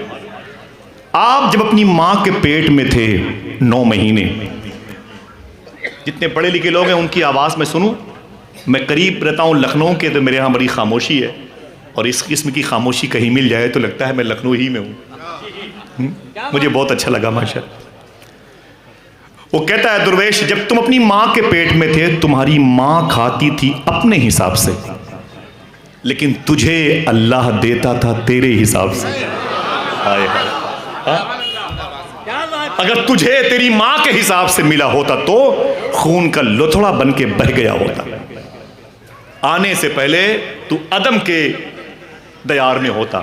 Speaker 1: آپ جب اپنی ماں کے پیٹ میں تھے 9 مہینے، جتنے پڑھے لکھے لوگ ہیں ان کی آواز میں سنوں۔ میں قریب رہتا ہوں لکھنؤ کے، تو میرے ہاں بڑی خاموشی ہے، اور اس قسم کی خاموشی کہیں مل جائے تو لگتا ہے میں لکھنؤ ہی میں ہوں۔ مجھے بہت اچھا لگا ماشاءاللہ۔ وہ کہتا ہے درویش، جب تم اپنی ماں کے پیٹ میں تھے تمہاری ماں کھاتی تھی اپنے حساب سے، لیکن تجھے اللہ دیتا تھا تیرے حساب سے۔ اگر تجھے تیری ماں کے حساب سے ملا ہوتا تو خون کا لتھڑا بن کے بہہ گیا ہوتا۔ آنے سے پہلے تو عدم کے دیار میں ہوتا،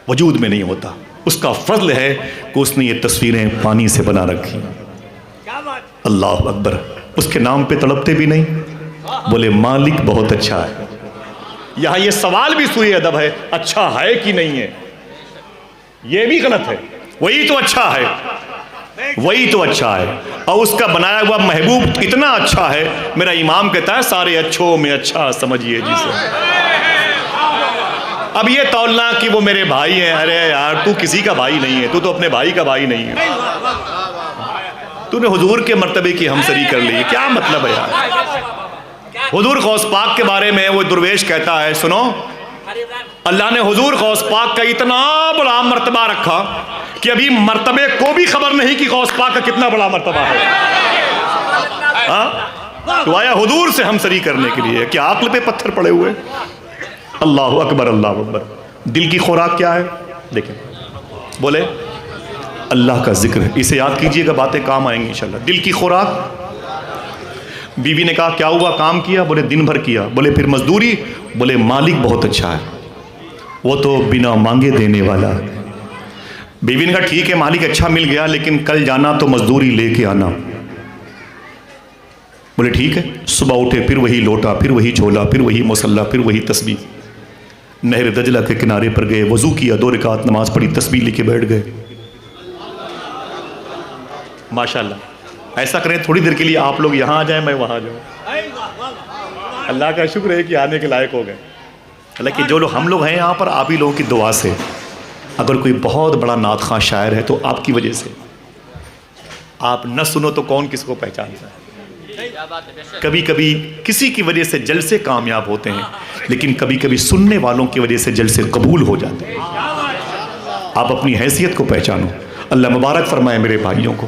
Speaker 1: وجود میں نہیں ہوتا۔ اس کا فضل ہے کہ اس نے یہ تصویریں پانی سے بنا رکھی۔ اللہ اکبر۔ اس کے نام پہ تڑپتے بھی نہیں، بولے مالک بہت اچھا ہے۔ یہاں یہ سوال بھی سوئے ادب ہے، اچھا ہے کہ نہیں ہے؟ یہ بھی غلط ہے۔ وہی تو اچھا ہے، وہی تو اچھا ہے. اور اس کا بنایا ہوا محبوب اتنا اچھا ہے، میرا امام کہتا ہے سارے اچھوں میں اچھا سمجھیے جسے. اب یہ تولنا کہ وہ میرے بھائی ہیں، ارے یار تو کسی کا بھائی نہیں ہے، تو اپنے بھائی کا بھائی نہیں ہے. تو نے حضور کے مرتبے کی ہمسری کر لی، کیا مطلب ہے یار؟ حضور غوث پاک کے بارے میں وہ درویش کہتا ہے، سنو اللہ نے حضور غوث پاک کا اتنا بڑا مرتبہ رکھا کہ ابھی مرتبے کو بھی خبر نہیں کہ غوث پاک کا کتنا بڑا مرتبہ ہے. تو آیا حضور سے ہمسری کرنے کے لیے کہ عقل پہ پتھر پڑے ہوئے. اللہ اکبر، اللہ اکبر. دل کی خوراک کیا ہے دیکھیں، بولے اللہ کا ذکر ہے. اسے یاد کیجئے گا، باتیں کام آئیں گی انشاءاللہ. دل کی خوراک. بیوی نے کہا کیا ہوا، کام کیا؟ بولے دن بھر کیا. بولے پھر مزدوری؟ بولے مالک بہت اچھا ہے، وہ تو بنا مانگے دینے والا ہے. بیوی نے کہا ٹھیک ہے مالک اچھا مل گیا، لیکن کل جانا تو مزدوری لے کے آنا. بولے ٹھیک ہے. صبح اٹھے، پھر وہی لوٹا، پھر وہی جھولا، پھر وہی مصلی، پھر وہی تسبیح. نہر دجلہ کے کنارے پر گئے، وضو کیا، 2 رکعت نماز پڑھی، تسبیح لے کے بیٹھ گئے. ماشاءاللہ. ایسا کریں تھوڑی دیر کے لیے آپ لوگ یہاں آ جائیں، میں وہاں جاؤں. اللہ کا شکر ہے کہ آنے کے لائق ہو گئے. حالانکہ جو لوگ ہم لوگ ہیں یہاں پر آپ ہی لوگوں کی دعا سے. اگر کوئی بہت بڑا نعت خواں شاعر ہے تو آپ کی وجہ سے. آپ نہ سنو تو کون کس کو پہچانتا ہے. کبھی کبھی کسی کی وجہ سے جلسے کامیاب ہوتے ہیں، لیکن کبھی کبھی سننے والوں کی وجہ سے جلسے قبول ہو جاتے ہیں. آپ اپنی حیثیت کو پہچانو. اللہ مبارک فرمائے میرے بھائیوں کو.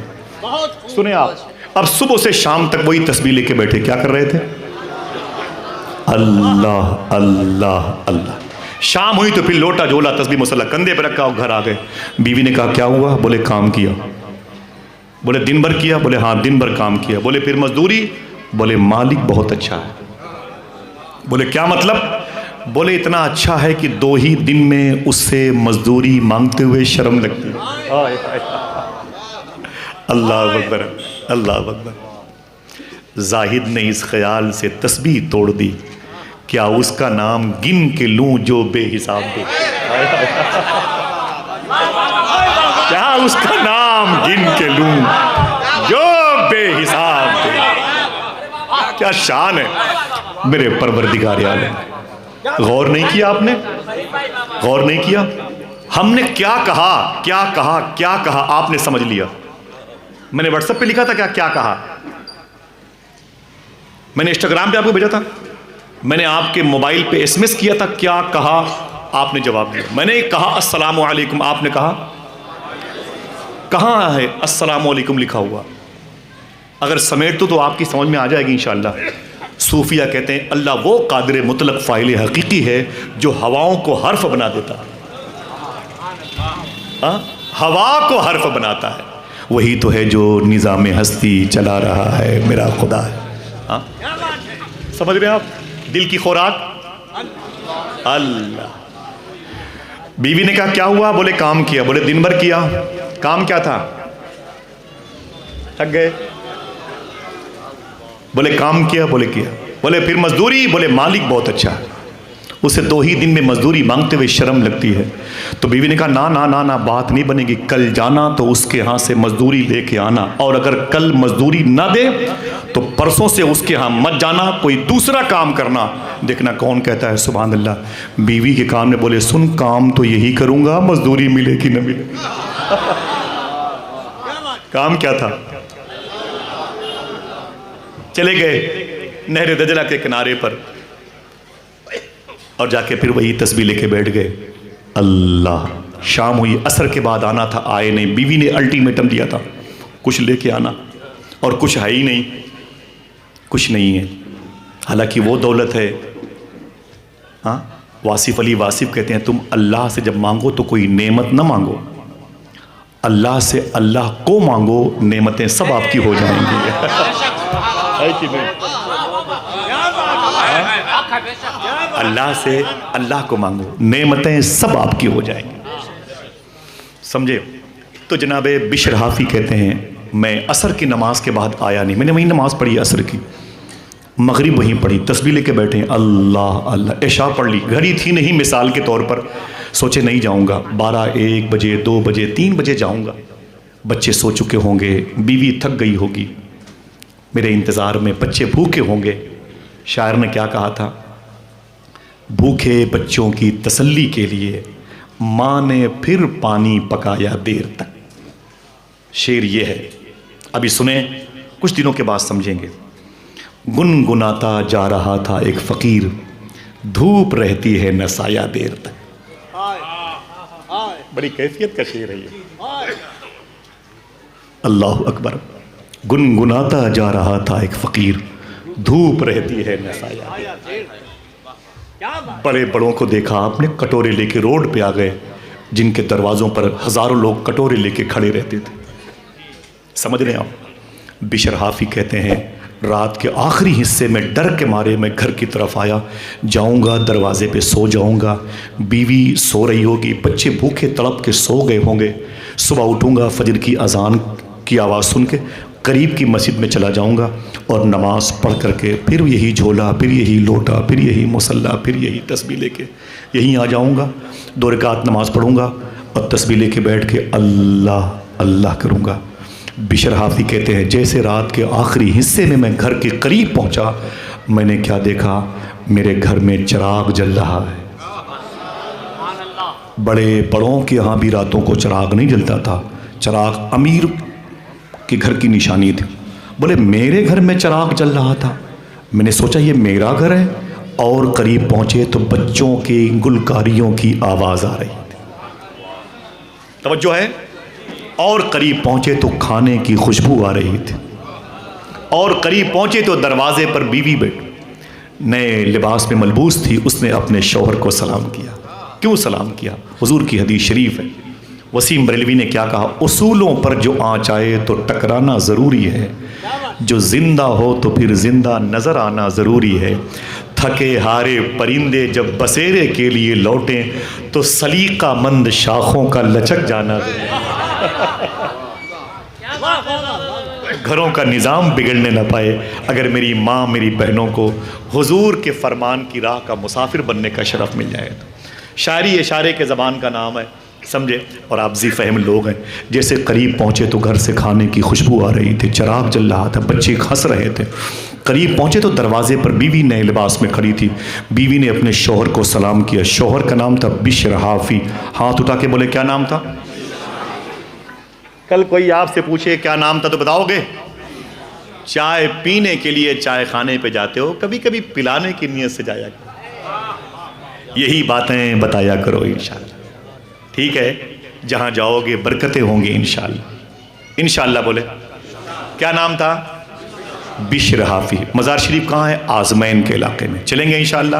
Speaker 1: سنیں آپ، اب صبح سے شام تک وہی تسبیح لے کے بیٹھے. کیا کر رہے تھے؟ اللہ اللہ اللہ. شام ہوئی تو پھر لوٹا جھولا تسبیح مصلی کندھے پہ رکھا اور گھر آ گئے. بیوی نے کہا کیا ہوا؟ بولے کام کیا. بولے دن بھر کیا؟ بولے ہاں دن بھر کام کیا. بولے پھر مزدوری؟ بولے مالک بہت اچھا ہے. بولے کیا مطلب؟ بولے اتنا اچھا ہے کہ 2 ہی دن میں اس سے مزدوری مانگتے ہوئے شرم لگتی ہے. اللہ اکبر، اللہ اکبر. زاہد نے اس خیال سے تسبیح توڑ دی، کیا اس کا نام گن کے لوں جو بے حساب دے. کیا اس کا نام گن کے لوں جو بے حساب دے. کیا شان ہے میرے پروردگار عالم. غور نہیں کیا آپ نے؟ غور نہیں کیا؟ ہم نے کیا کہا کیا کہا کیا کہا آپ نے سمجھ لیا. میں نے واٹس ایپ پہ لکھا تھا کیا کہا. میں نے انسٹاگرام پہ آپ کو بھیجا تھا. میں نے آپ کے موبائل پہ ایس ایم ایس کیا تھا کیا کہا. آپ نے جواب دیا. میں نے کہا السلام علیکم، آپ نے کہا. کہاں ہے السلام علیکم لکھا ہوا؟ اگر سمیٹ تو آپ کی سمجھ میں آ جائے گی انشاءاللہ. صوفیہ کہتے ہیں اللہ وہ قادر مطلق فاعل حقیقی ہے جو ہواؤں کو حرف بنا دیتا ہے. ہوا کو حرف بناتا ہے. وہی تو ہے جو نظام ہستی چلا رہا ہے میرا خدا ہے. سمجھ رہے ہیں آپ؟ دل کی خوراک اللہ. بیوی نے کہا کیا ہوا؟ بولے کام کیا. بولے دن بھر کیا. کام کیا تھا؟ تھک گئے. بولے کام کیا. بولے کیا. بولے پھر مزدوری؟ بولے مالک بہت اچھا ہے، اسے 2 ہی دن میں مزدوری مانگتے ہوئے شرم لگتی ہے. تو بیوی نے کہا نا نا نا نا بات نہیں بنے گی. کل جانا تو اس کے ہاں سے مزدوری لے کے آنا، اور اگر کل مزدوری نہ دے تو پرسوں سے اس کے ہاں مت جانا، کوئی دوسرا کام کرنا. دیکھنا کون کہتا ہے سبحان اللہ. بیوی کے کان میں بولے سن کام تو یہی کروں گا، مزدوری ملے گی نہ ملے. کام کیا تھا؟ چلے گئے نہر دجلہ کے کنارے پر اور جا کے پھر وہی تسبیح لے کے بیٹھ گئے. اللہ. شام ہوئی، عصر کے بعد آنا تھا، آئے نہیں. بیوی نے الٹیمیٹم دیا تھا کچھ لے کے آنا، اور کچھ ہے ہی نہیں، کچھ نہیں ہے. حالانکہ وہ دولت ہے. ہاں واصف علی واصف کہتے ہیں تم اللہ سے جب مانگو تو کوئی نعمت نہ مانگو، اللہ سے اللہ کو مانگو، نعمتیں سب آپ کی ہو جائیں گی. ہے کہ نہیں؟ اللہ سے اللہ کو مانگو، نعمتیں سب آپ کی ہو جائیں گی. سمجھے؟ تو جناب بشر حافی کہتے ہیں میں عصر کی نماز کے بعد آیا نہیں. میں نے وہی نماز پڑھی عصر کی. مغرب وہیں پڑھی، تسبیح لے کے بیٹھے، اللہ اللہ، عشاء پڑھ لی، گھڑی تھی نہیں مثال کے طور پر، سوچے نہیں جاؤں گا، 12 1 بجے 2 بجے 3 بجے جاؤں گا، بچے سو چکے ہوں گے، بیوی تھک گئی ہوگی میرے انتظار میں، بچے بھوکے ہوں گے. شاعر نے کیا کہا تھا؟ بھوکے بچوں کی تسلی کے لیے ماں نے پھر پانی پکایا دیر تک. شعر یہ ہے، ابھی سنیں، کچھ دنوں کے بعد سمجھیں گے. گنگناتا جا رہا تھا ایک فقیر، دھوپ رہتی ہے نہ سایہ دیر تک. بڑی کیفیت کا شعر ہے یہ. اللہ اکبر. گنگناتا جا رہا تھا ایک فقیر، دھوپ رہتی ہے نہ سایہ. بڑے بڑوں کو دیکھا آپ نے کٹورے لے کے روڈ پہ آ گئے، جن کے دروازوں پر ہزاروں لوگ کٹورے لے کے کھڑے رہتے تھے. سمجھ رہے ہیں آپ؟ بشر حافی کہتے ہیں رات کے آخری حصے میں ڈر کے مارے میں گھر کی طرف آیا، جاؤں گا دروازے پہ سو جاؤں گا، بیوی سو رہی ہوگی، بچے بھوکے تڑپ کے سو گئے ہوں گے، صبح اٹھوں گا فجر کی اذان کی آواز سن کے قریب کی مسجد میں چلا جاؤں گا اور نماز پڑھ کر کے پھر یہی جھولا، پھر یہی لوٹا، پھر یہی مصلی، پھر یہی تسبیح لے کے یہیں آ جاؤں گا، 2 رکعت نماز پڑھوں گا اور تسبیح لے کے بیٹھ کے اللہ اللہ کروں گا. بشر حافی کہتے ہیں جیسے رات کے آخری حصے میں میں گھر کے قریب پہنچا، میں نے کیا دیکھا؟ میرے گھر میں چراغ جل رہا ہے. بڑے بڑوں کے یہاں بھی راتوں کو چراغ نہیں جلتا تھا، چراغ امیر کے گھر کی نشانی تھی. بولے میرے گھر میں چراغ جل رہا تھا. میں نے سوچا یہ میرا گھر ہے، اور قریب پہنچے تو بچوں کی گلکاریوں کی آواز آ رہی تھی. توجہ ہے؟ اور قریب پہنچے تو کھانے کی خوشبو آ رہی تھی، اور قریب پہنچے تو دروازے پر بیوی بیٹھی نئے لباس میں ملبوس تھی. اس نے اپنے شوہر کو سلام کیا. کیوں سلام کیا؟ حضور کی حدیث شریف ہے. وسیم بریلوی نے کیا کہا؟ اصولوں پر جو آنچ آئے تو ٹکرانا ضروری ہے، جو زندہ ہو تو پھر زندہ نظر آنا ضروری ہے. تھکے ہارے پرندے جب بسیرے کے لیے لوٹیں تو سلیقہ مند شاخوں کا لچک جانا ضروری ہے. گھروں کا نظام بگڑنے نہ پائے اگر میری ماں میری بہنوں کو حضور کے فرمان کی راہ کا مسافر بننے کا شرف مل جائے تو. شاعری اشارے کے زبان کا نام ہے، سمجھے؟ اور آپ ذی فہم لوگ ہیں. جیسے قریب پہنچے تو گھر سے کھانے کی خوشبو آ رہی تھی، چراغ جل رہا تھا، بچے ہنس رہے تھے. قریب پہنچے تو دروازے پر بیوی نئے لباس میں کھڑی تھی. بیوی نے اپنے شوہر کو سلام کیا. شوہر کا نام تھا بشر حافی. ہاتھ اٹھا کے بولے کیا نام تھا؟ کل کوئی آپ سے پوچھے کیا نام تھا تو بتاؤ گے؟ چائے پینے کے لیے چائے خانے پہ جاتے ہو، کبھی کبھی پلانے کی نیت سے جایا کرو. یہی باتیں بتایا کرو انشاءاللہ. ٹھیک ہے؟ جہاں جاؤ گے برکتیں ہوں گی انشاءاللہ. انشاءاللہ بولے. کیا نام تھا؟ بشر حافی. مزار شریف کہاں ہے؟ آزمین کے علاقے میں. چلیں گے انشاءاللہ.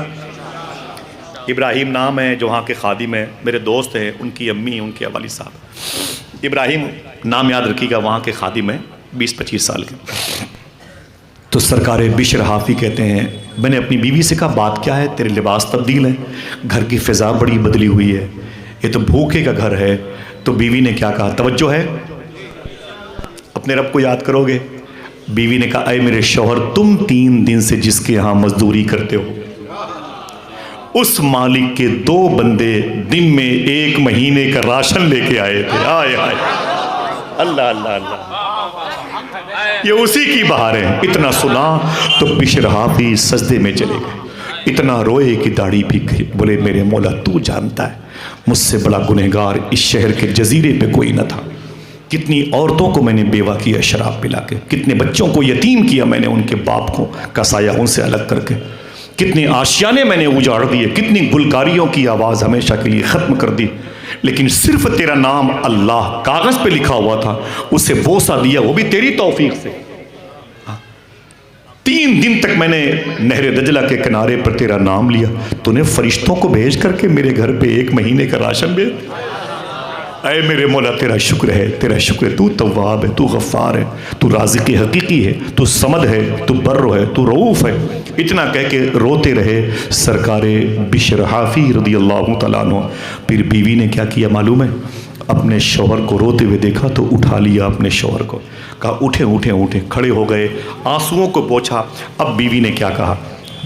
Speaker 1: ابراہیم نام ہے جو وہاں کے خادم ہیں، میرے دوست ہیں، ان کی امی ان کے والد صاحب. ابراہیم نام یاد رکھیے گا، وہاں کے خادم ہیں، 20-25 سال کے. تو سرکار بشر حافی کہتے ہیں میں نے اپنی بیوی سے کہا بات کیا ہے؟ تیرے لباس تبدیل ہیں، گھر کی فضا بڑی بدلی ہوئی ہے، یہ تو بھوکے کا گھر ہے. تو بیوی نے کیا کہا؟ توجہ ہے، اپنے رب کو یاد کرو گے. بیوی نے کہا اے میرے شوہر، تم 3 دن سے جس کے یہاں مزدوری کرتے ہو، اس مالک کے 2 بندے دن میں 1 مہینے کا راشن لے کے آئے تھے. آئے آئے اللہ اللہ اللہ، یہ اسی کی بہار ہے. اتنا سنا تو بشر حافی سجدے میں چلے گئے، اتنا روئے کہ داڑھی بھی گئی. بولے میرے مولا تو جانتا ہے مجھ سے بڑا گنہگار اس شہر کے جزیرے پہ کوئی نہ تھا. کتنی عورتوں کو میں نے بیوہ کیا شراب پلا کے، کتنے بچوں کو یتیم کیا میں نے ان کے باپ کو کا سایہ ان سے الگ کر کے، کتنے آشیانے میں نے اجاڑ دیے، کتنی گلکاریوں کی آواز ہمیشہ کے لیے ختم کر دی. لیکن صرف تیرا نام اللہ کاغذ پہ لکھا ہوا تھا، اسے بوسہ دیا، وہ بھی تیری توفیق سے. 3 دن تک میں نے نہر دجلہ کے کنارے پر تیرا نام لیا، تو نے فرشتوں کو بھیج کر کے میرے گھر پہ 1 مہینے کا راشن بھیج. اے میرے مولا تیرا شکر ہے، تیرا شکر ہے. تو تواب ہے، تو غفار ہے، تو رازق حقیقی ہے، تو صمد ہے، تو بر ہے، تو رؤوف ہے. اتنا کہہ کے روتے رہے سرکار بشر حافی رضی اللہ تعالیٰ عنہ. پھر بیوی نے کیا کیا معلوم ہے؟ اپنے شوہر کو روتے ہوئے دیکھا تو اٹھا لیا اپنے شوہر کو، کہا اٹھیں اٹھیں اٹھیں، کھڑے ہو گئے، آنسوؤں کو پوچھا۔ اب بیوی نے کیا کہا؟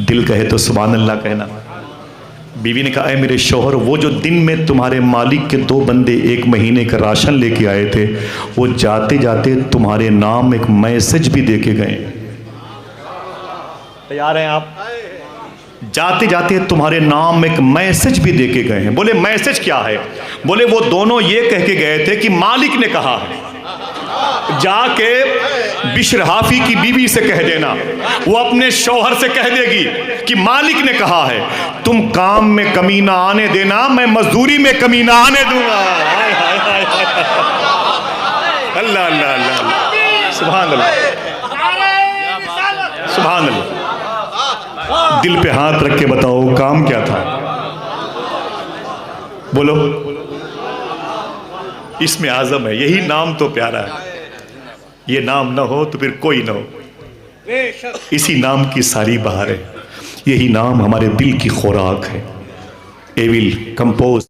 Speaker 1: دل کہے تو سبحان اللہ کہنا۔ بیوی نے کہا اے میرے شوہر، وہ جو دن میں تمہارے مالک کے 2 بندے 1 مہینے کا راشن لے کے آئے تھے، وہ جاتے جاتے تمہارے نام ایک میسج بھی دے کے گئے۔ تیار ہیں آپ؟ جاتے جاتے تمہارے نام ایک میسج بھی دے کے گئے ہیں۔ بولے میسج کیا ہے؟ بولے وہ دونوں یہ کہہ کے گئے تھے کہ مالک نے کہا ہے، جا کے بشر حافی کی بیوی سے کہہ دینا، وہ اپنے شوہر سے کہہ دے گی کہ مالک نے کہا ہے تم کام میں کمی نہ آنے دینا، میں مزدوری میں کمی نہ آنے دوں گا۔ اللہ اللہ اللہ، سبحان اللہ سبحان اللہ۔ دل پہ ہاتھ رکھ کے بتاؤ کام کیا تھا؟ بولو، اس میں اعظم ہے، یہی نام تو پیارا ہے۔ یہ نام نہ ہو تو پھر کوئی نہ ہو، اسی نام کی ساری بہار ہے، یہی نام ہمارے دل کی خوراک ہے۔ Avail compose